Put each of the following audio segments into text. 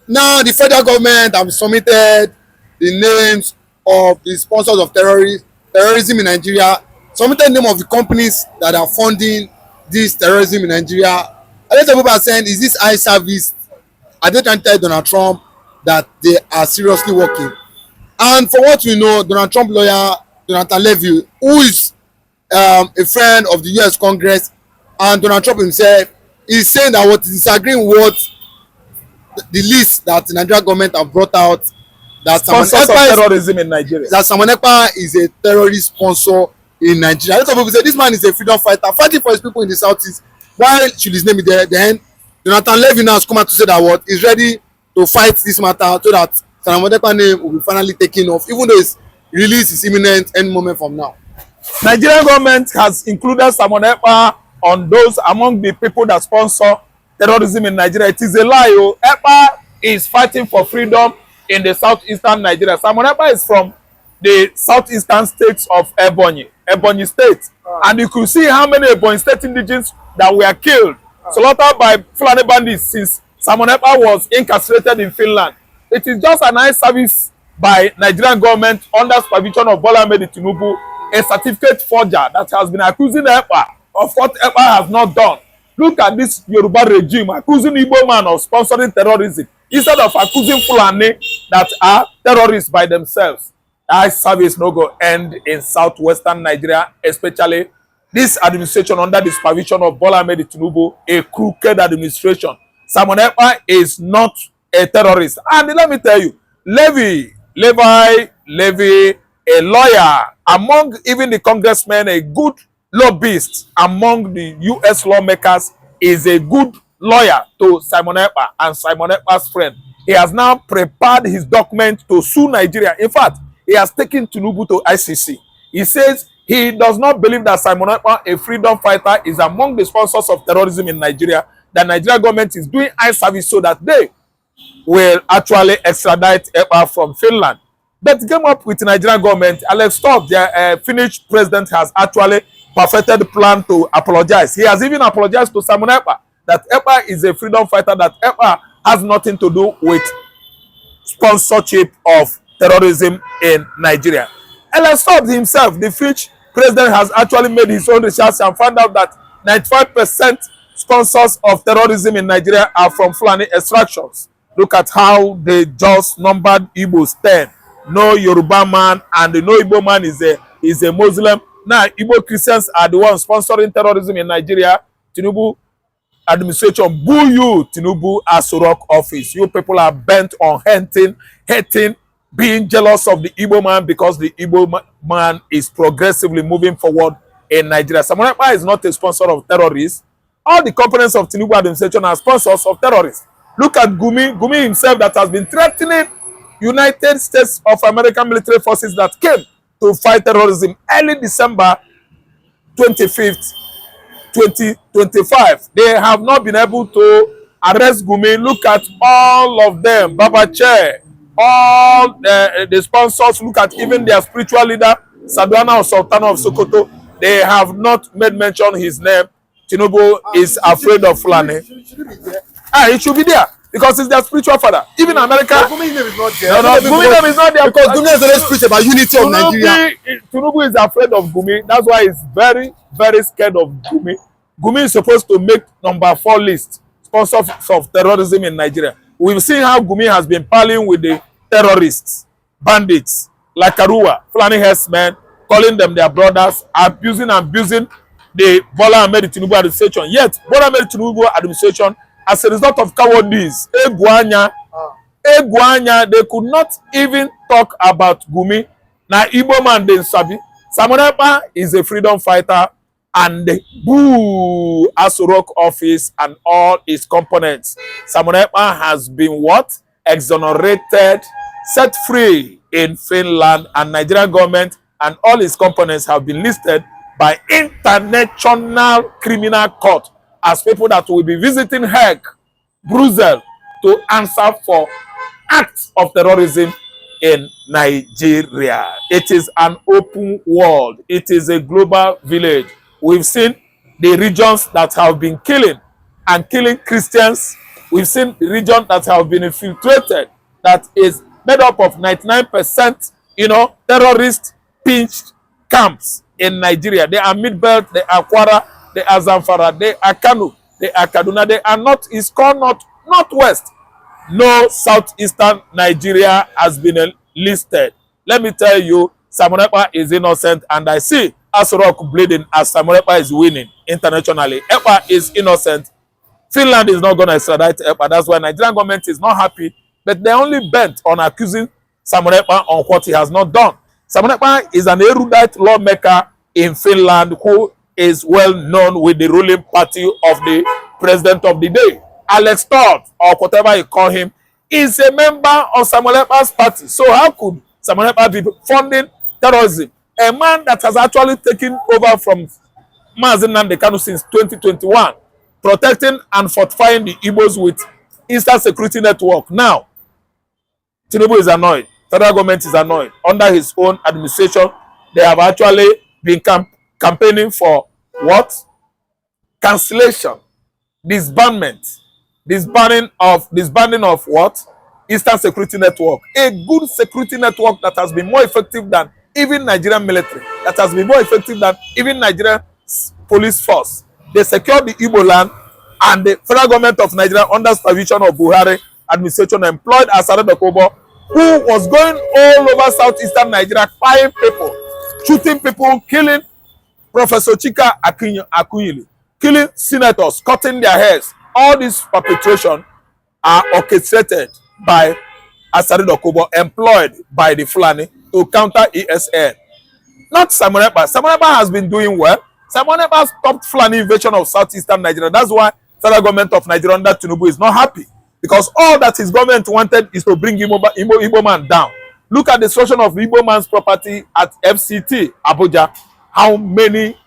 Now the federal government have submitted the names of the sponsors of terrorism in Nigeria, submitted name of the companies that are funding this terrorism in Nigeria. A lot of people are saying, is this eye service? Are they trying to tell Donald Trump that they are seriously working? And for what we know, Donald Trump lawyer Jonathan Levy, who is a friend of the US Congress, and Donald Trump himself, is saying that what is disagreeing with what the list that the Nigerian government have brought out, that Sponsors of terrorism in Nigeria. that Simon Ekpa is a terrorist sponsor in Nigeria. A lot of people say this man is a freedom fighter fighting for his people in the southeast. Why should his name be there? Then Jonathan Levy now has come out to say that what is ready to fight this matter so that Simon Ekpa name will be finally taken off, even though his release is imminent any moment from now. Nigerian government has included Simon Ekpa on those among the people that sponsor terrorism in Nigeria. It is a lie. Oh. Ekpa is fighting for freedom in the southeastern Nigeria. Simon Ekpa is from the southeastern states of Ebonyi State. And you could see how many Ebonyi State indigenes that were killed, slaughtered by Fulani bandits since Simon Ekpa was incarcerated in Finland. It is just an eye service by Nigerian government under supervision of Bola Ahmed Tinubu, a certificate forger that has been accusing Ekpa of what Ekpa has not done. Look at this Yoruba regime accusing Igbo man of sponsoring terrorism instead of accusing Fulani that are terrorists by themselves. Eye service no go end in southwestern Nigeria, especially this administration under the supervision of Bola Ahmed Tinubu, a crooked administration. Simon Ekpa is not a terrorist. And let me tell you, Levi, a lawyer, among even the congressmen, a good lobbyist among the US lawmakers, is a good lawyer to Simon Ekpa and Simon Ekpa's friend. He has now prepared his document to sue Nigeria. In fact, he has taken Tinubu to ICC. He says he does not believe that Simon Ekpa, a freedom fighter, is among the sponsors of terrorism in Nigeria. The Nigerian government is doing eye service so that they will actually extradite Ekpa from Finland. But came up with the Nigerian government. Alex Stubb, the Finnish president, has actually perfected the plan to apologize. He has even apologized to Simon Ekpa that Ekpa is a freedom fighter, that Ekpa has nothing to do with sponsorship of terrorism in Nigeria. Alex Stubb himself, the Finnish president, has actually made his own research and found out that 95% sponsors of terrorism in Nigeria are from Fulani extractions. Look at how they just numbered Igbos 10. No Yoruba man and no Igbo man is a Muslim. Now, Igbo Christians are the ones sponsoring terrorism in Nigeria. Tinubu administration, boo you, Tinubu Asorok office. You people are bent on hating, being jealous of the Igbo man because the Igbo man is progressively moving forward in Nigeria. Simon Ekpa is not a sponsor of terrorists. All the components of Tinubu administration are sponsors of terrorists. Look at Gumi himself that has been threatening United States of American military forces that came to fight terrorism early December 25th, 2025. They have not been able to arrest Gumi. Look at all of them, Baba Che, all the sponsors. Look at even their spiritual leader, Saduana or Sultana of Sokoto. They have not made mention his name. Tinubu is afraid of Fulani. It should be there because it's their spiritual father. Even America. Gumi's name is not there. No, Gumi name is not there because Gumi has always preached about unity of Nigeria. Tinubu is afraid of Gumi. That's why he's very, very scared of Gumi. Gumi is supposed to make number 4 list sponsors of terrorism in Nigeria. We've seen how Gumi has been palling with the terrorists, bandits, like Karua, Fulani herdsmen, calling them their brothers, abusing the Bola Ahmed Tinubu administration. Yet, Bola Ahmed Tinubu administration, as a result of cowardice, Eguanya, they could not even talk about Gumi. Now, Igbo man den sabi. Simon Ekpa is a freedom fighter, and boo Asorok office and all its components. Simon Ekpa has been what? Exonerated, set free in Finland, and Nigerian government and all its components have been listed by International Criminal Court as people that will be visiting Hague, Brussels, to answer for acts of terrorism in Nigeria. It is an open world. It is a global village. We've seen the regions that have been killing Christians We've seen the region that have been infiltrated, that is made up of 99%, terrorist pinched camps in Nigeria. They are Mid-Belt, they are Kwara, they are Zamfara, they are Kano, they are Kaduna, they are North-East, Northwest. No southeastern Nigeria has been listed. Let me tell you, Simon Ekpa is innocent, and I see Asorok bleeding as Simon Ekpa is winning internationally. Ekpa is innocent. Finland is not going to extradite Ekpa. That's why Nigerian government is not happy, but they're only bent on accusing Simon Ekpa on what he has not done. Simon Ekpa is an erudite lawmaker in Finland who is well known with the ruling party of the president of the day. Alex Todd, or whatever you call him, is a member of Samuel Ekpa's party. So how could Samuel Ekpa be funding terrorism? A man that has actually taken over from Mazi Nnamdi Kanu since 2021, protecting and fortifying the Igbos with instant security network. Now, Tinubu is annoyed. Federal government is annoyed. Under his own administration, they have actually been campaigning for what? Cancellation, disbandment, disbanding of what? Eastern Security Network. A good security network that has been more effective than even Nigerian military, that has been more effective than even Nigerian police force. They secured the Igbo land, and the federal government of Nigeria, under supervision of Buhari administration, employed Asare Dokobo, who was going all over southeastern Nigeria, firing people, shooting people, killing Professor Chika Akunyili, killing senators, cutting their hairs. All these perpetration are orchestrated by Asare Dokobo, employed by the Fulani to counter ESN. Not Simon Ekpa. Simon Ekpa has been doing well. Simon Ekpa stopped Fulani invasion of southeastern Nigeria. That's why federal government of Nigeria under Tinubu is not happy, because all that his government wanted is to bring Igbo man down. Look at the destruction of Igbo man's property at FCT Abuja. How many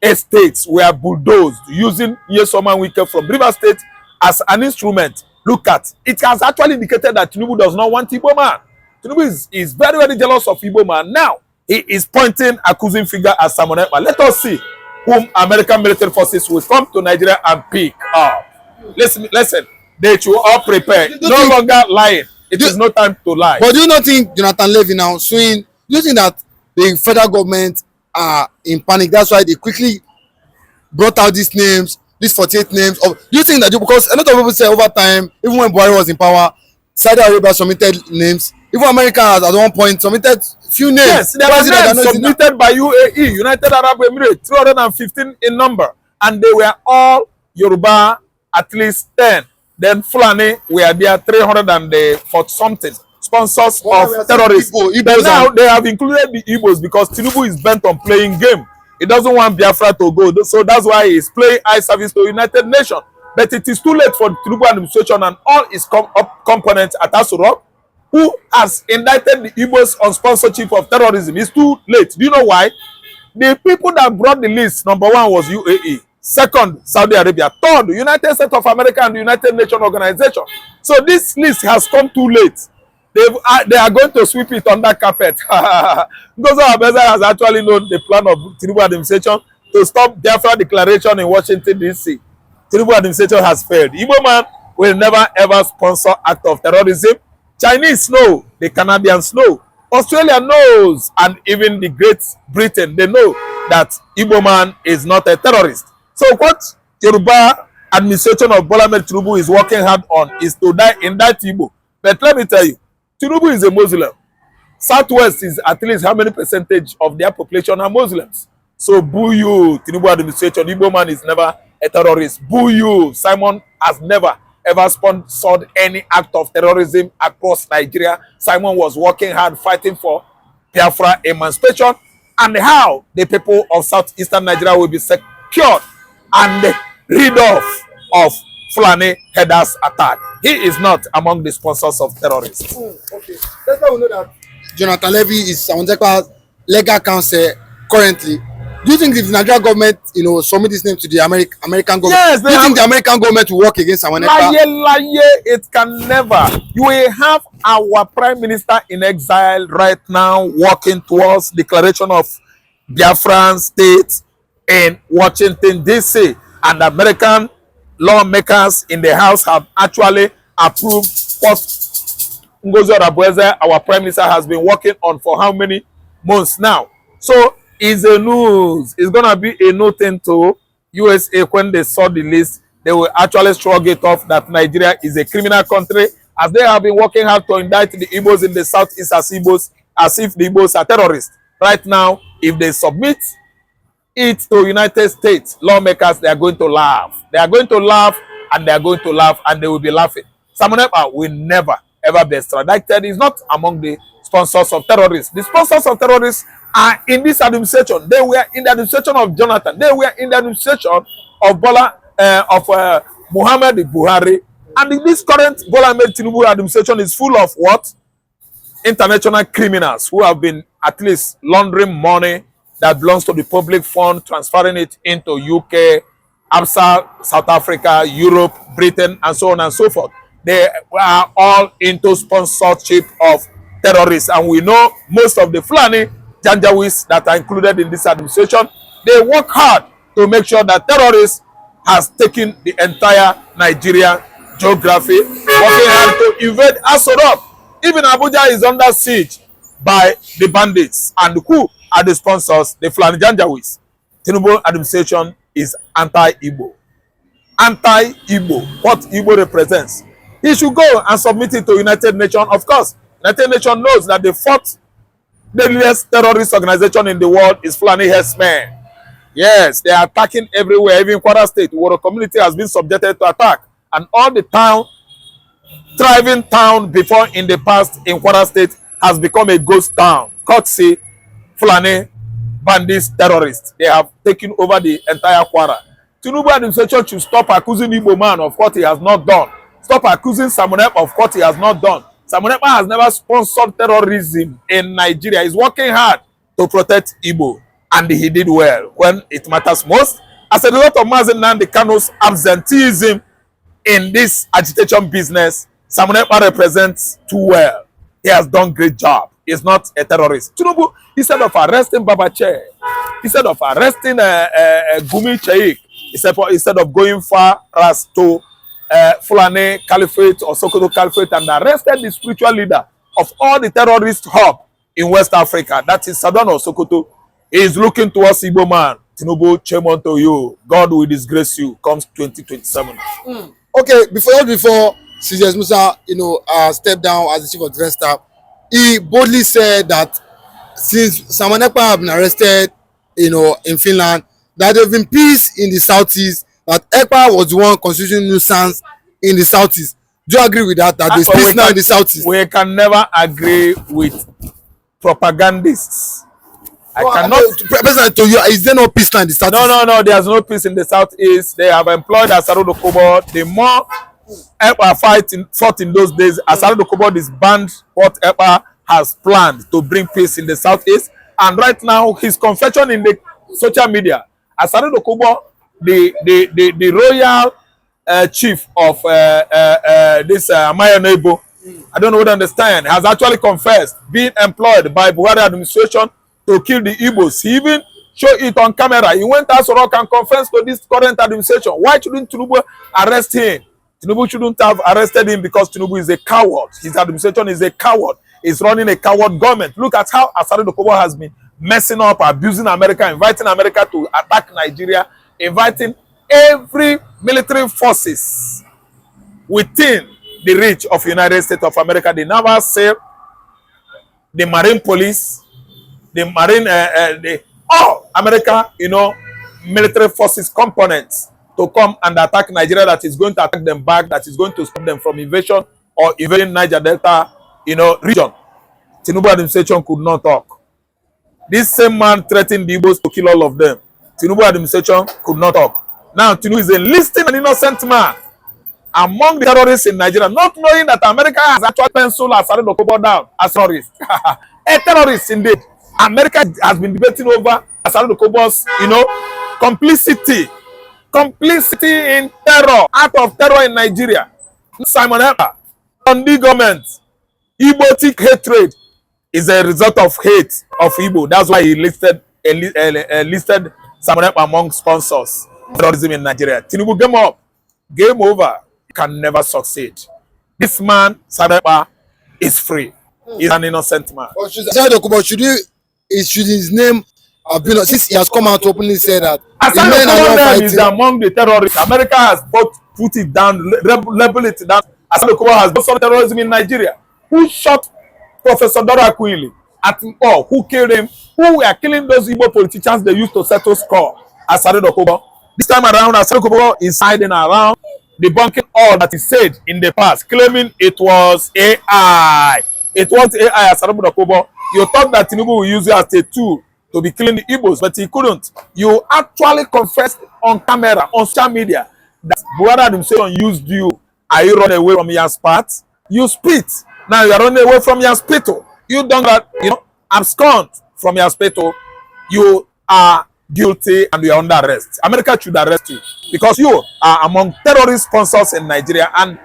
estates were bulldozed using Nyesom Wike from River State as an instrument. Look at it, has actually indicated that Tinubu does not want Igbo man. Tinubu is very, very jealous of Igbo man. Now he is pointing accusing finger at Simon Ekpa. Let us see whom American military forces will come to Nigeria and pick up. Listen, they should all prepare. No longer lying. It is no time to lie. But do you not think Jonathan Levy now suing? Do you think that the federal government are in panic? That's why they quickly brought out these names, these 48 names. Do you think that because a lot of people say over time, even when Buhari was in power, Saudi Arabia submitted names. Even America has at one point submitted few names. Yes, there were names submitted by UAE, United Arab Emirates, 315 in number, and they were all Yoruba, at least 10. Then Fulani were there, 340 something sponsors of terrorists. Now they have included the Igbos because Tinubu is bent on playing game. He doesn't want Biafra to go, so that's why he is playing eye service to United Nations. But it is too late for the Tinubu administration and all its components at Asorok, who has indicted the Igbos on sponsorship of terrorism. It's too late. Do you know why? The people that brought the list, number one was UAE. Second, Saudi Arabia. Third, United States of America and the United Nations Organization. So this list has come too late. They are going to sweep it under carpet. Because Abeza has actually known the plan of Tinubu administration to stop Biafra declaration in Washington, D.C. Tinubu administration has failed. Igbo man will never ever sponsor act of terrorism. Chinese know, the Canadians know, Australia knows, and even the Great Britain, they know that Igbo man is not a terrorist. So what Yoruba administration of Bola Ahmed Tinubu is working hard on is to indict Igbo. But let me tell you, Tinubu is a Muslim. Southwest is at least how many percentage of their population are Muslims? So boo you, Tinubu administration. Igbo man is never a terrorist. Boo you. Simon has never ever sponsored any act of terrorism across Nigeria. Simon was working hard fighting for Biafra emancipation and how the people of southeastern Nigeria will be secured and rid of Fulani headers attack. He is not among the sponsors of terrorists. Okay. That's why we know that Jonathan Levy is Simon Ekpa's legal counsel currently. Do you think if the Nigerian government, submit this name to the American government, yes, do you think the American government will work against Simon Ekpa? It can never. You will have our prime minister in exile right now working towards declaration of Biafran state in Washington, D.C. and American lawmakers in the House have actually approved what Ngozi Odabueze, our Prime Minister, has been working on for how many months now. So it's a news. It's gonna be a new thing to USA when they saw the list. They will actually shrug it off that Nigeria is a criminal country, as they have been working hard to indict the Igbos in the southeast as if the Igbos are terrorists. Right now, if they submit it to United States lawmakers, they are going to laugh. They are going to laugh and they are going to laugh and they will be laughing. Simon Ekpa will never ever be extradited. He's not among the sponsors of terrorists. The sponsors of terrorists are in this administration. They were in the administration of Jonathan. They were in the administration of Muhammad Buhari. And in this current Bola Ahmed Tinubu administration is full of what? International criminals who have been at least laundering money that belongs to the public fund, transferring it into UK, ABSA, South Africa, Europe, Britain, and so on and so forth. They are all into sponsorship of terrorists. And we know most of the Fulani Janjaweeds that are included in this administration, they work hard to make sure that terrorists has taken the entire Nigeria geography, working hard to invade Aso Rock. Even Abuja is under siege by the bandits. And who are the sponsors? The Fulani Janjaweeds. Tinubu administration is anti-Igbo. Anti-Igbo. What Igbo represents. He should go and submit it to United Nations. Of course, United Nations knows that the fourth deadliest terrorist organization in the world is Fulani herdsmen. Yes, they are attacking everywhere. Even Kwara State, where the community has been subjected to attack. And all the town, thriving town before in the past in Kwara State has become a ghost town. Courtesy Fulani bandits, terrorists. They have taken over the entire Kwara. Tinubu administration should stop accusing Igbo man of what he has not done. Stop accusing Simon Ekpa of what he has not done. Simon Ekpa has never sponsored terrorism in Nigeria. He's working hard to protect Igbo. And he did well when it matters most. As a result of Mazi Nnamdi Kanu's absenteeism in this agitation business, Simon Ekpa represents too well. He has done great job. He's not a terrorist. Tinubu, instead of arresting Babache, instead of arresting Gumi Sheikh, instead of going far as to Fulani Caliphate or Sokoto Caliphate and arrested the spiritual leader of all the terrorist hub in West Africa, that is Sudan or Sokoto, is looking towards Igbo man. Tinubu, chairman to you. God will disgrace you. Comes 2027. Okay, before CJS Musa, stepped down as the chief of defense staff, he boldly said that since Simon Ekpa have been arrested, in Finland, that there have been peace in the southeast, that Ekpa was the one constituting nuisance in the southeast. Do you agree with that? That there's peace now in the southeast? We can never agree with propagandists. I cannot. President, to you, is there no peace now in the southeast? No. There's no peace in the southeast. They have employed Asaro Dokubo. The more Ekpa fought in those days, Asaro Dokubo disbanded what Ekpa has planned to bring peace in the southeast. And right now, his confession in the social media, Asaro Dokubo, the royal chief of this Amaya Nebo, I don't know what to understand, has actually confessed being employed by Buhari administration to kill the Igbos. He even showed it on camera. He went out Sorok and confessed to this current administration. Why shouldn't Tinubu arrest him? Tinubu shouldn't have arrested him because Tinubu is a coward. His administration is a coward. He's running a coward government. Look at how Asari Dokubo has been messing up, abusing America, inviting America to attack Nigeria, inviting every military forces within the reach of United States of America. The Naval Seal, the Marine Police, the Marine, all America, military forces components to come and attack Nigeria, that is going to attack them back, that is going to stop them from invasion or invading Niger Delta, region. Tinubu administration could not talk. This same man threatened the Igbos to kill all of them. Tinubu administration could not talk. Now Tinubu is enlisting an innocent man among the terrorists in Nigeria, not knowing that America has actually penciled Asari Dokubo down as terrorist. A terrorist indeed. America has been debating over Asari Dokubo's, complicity in terror, act of terror in Nigeria. Simon Ekpa, on the government, Igbotic hatred is a result of hate of Igbo. That's why he listed Simon Ekpa among sponsors of terrorism in Nigeria. Tinubu, come up. game over. You can never succeed. This man, Ekpa, is free. He's an innocent man. But should his name have been since he has come out to openly say that the Aside men are Okubo not name is fighting. among the terrorists. America has both put it down, level it down. Aside Okubo has done some terrorism in Nigeria. Who shot Professor Dora Quinley at all? Who killed him? Who were killing those Igbo politicians they used to settle score? Aside Okubo. This time around, Aside Okubo is hiding around, debunking all that he said in the past, claiming it was AI. It was AI, Aside Okubo. You thought that Tinubu will use it as a tool to be killing the Igbos, but he couldn't. You actually confessed on camera, on social media, that Buhari himself used you. Are you running away from your spot? You spit. Now you are running away from your spit. You don't got, abscond from your spit. You are guilty and you are under arrest. America should arrest you because you are among terrorist sponsors in Nigeria, and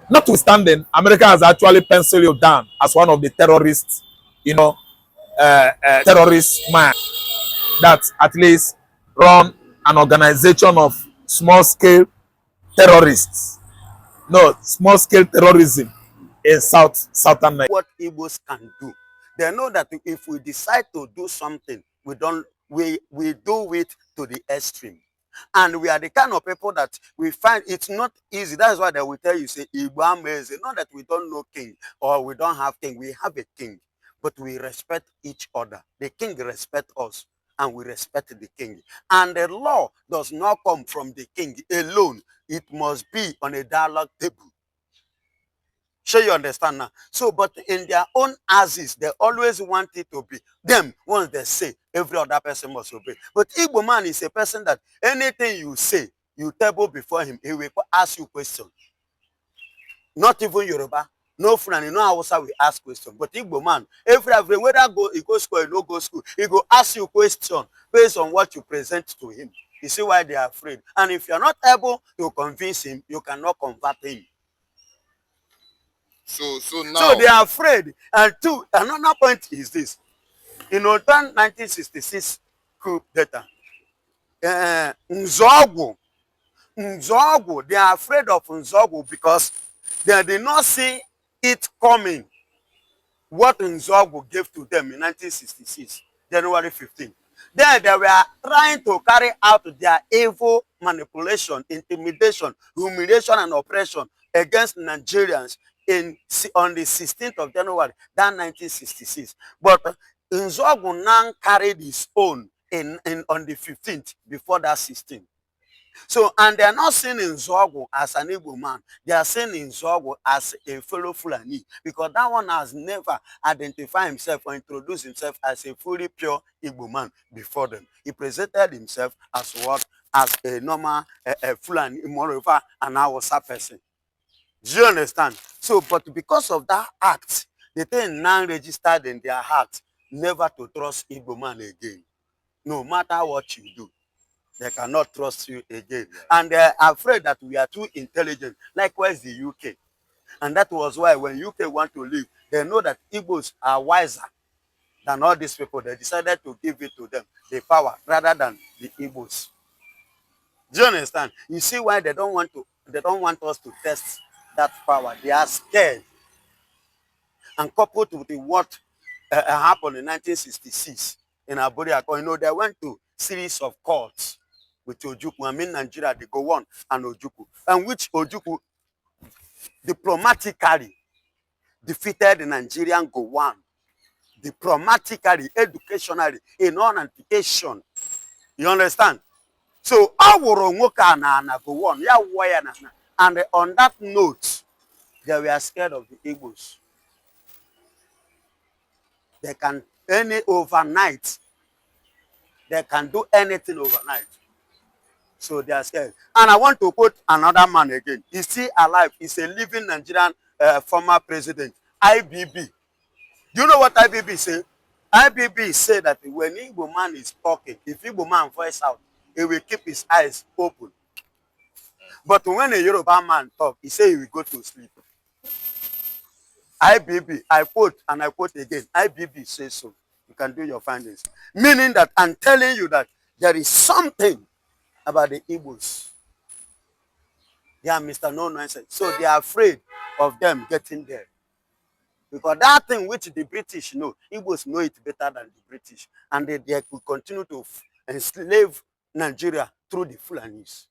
notwithstanding, America has actually penciled you down as one of the terrorists, terrorist man that at least run an organization of small scale terrorists. No, small scale terrorism in southern Nigeria. What Igbos can do. They know that if we decide to do something, we do it to the extreme. And we are the kind of people that we find it's not easy. That's why they will tell you, say, Igbo amazing. Not that we don't know king or we don't have king. We have a king, but we respect each other. The king respects us and we respect the king. And the law does not come from the king alone. It must be on a dialogue table. Sure, you understand now. So, but in their own asses, they always want it to be them. Once they say, every other person must obey. But Igbo man is a person that anything you say, you table before him, he will ask you questions. Not even Yoruba, no Fulani, no Hausa will ask questions. But Igbo man, every whether he go school or no go school, he go ask you questions based on what you present to him. You see why they are afraid. And if you are not able to convince him, you cannot convert him. So they are afraid. And two, another point is this. In 1966 coup d'etat, Nzogwu, they are afraid of Nzogwu because they did not see it coming. What Nzogwu gave to them in 1966, January 15. Then they were trying to carry out their evil manipulation, intimidation, humiliation, and oppression against Nigerians on the 16th of January, that 1966. But Nzogwu now carried his own on the 15th before that 16th. So, and they are not seeing Nzogwu as an Igbo man. They are seeing Nzogwu as a fellow Fulani, because that one has never identified himself or introduced himself as a fully pure Igbo man before them. He presented himself as what? As a normal Fulani, moreover, an Hausa person. Do you understand? So, but because of that act, the thing now registered in their heart never to trust Igbo man again. No matter what you do, they cannot trust you again. And they are afraid that we are too intelligent. Likewise, the UK. And that was why when UK want to leave, they know that Igbos are wiser than all these people. They decided to give it to them, the power, rather than the Igbos. Do you understand? You see why they don't want us to test that power. They are scared. And coupled with what happened in 1966 in Aburiako, they went to series of courts with Ojukwu. I mean, Nigeria, they go on and Ojukwu. And which Ojukwu diplomatically defeated the Nigerian Gowon. Diplomatically, educationally, in all education. You understand? So, na go on. And on that note, they were scared of the Igbos. They can overnight. They can do anything overnight. So they are scared. And I want to quote another man again. He's still alive. He's a living Nigerian former president, IBB. Do you know what IBB say? IBB said that when Igbo man is talking, if Igbo man voice out, he will keep his eyes open. But when a Yoruba man talk, he say he will go to sleep. IBB, I quote and I quote again. IBB says so. You can do your findings. Meaning that I'm telling you that there is something about the Igbos. They are Mr. No Nonsense. So they are afraid of them getting there. Because that thing which the British know, Igbos know it better than the British. And they will continue to enslave Nigeria through the Fulanis.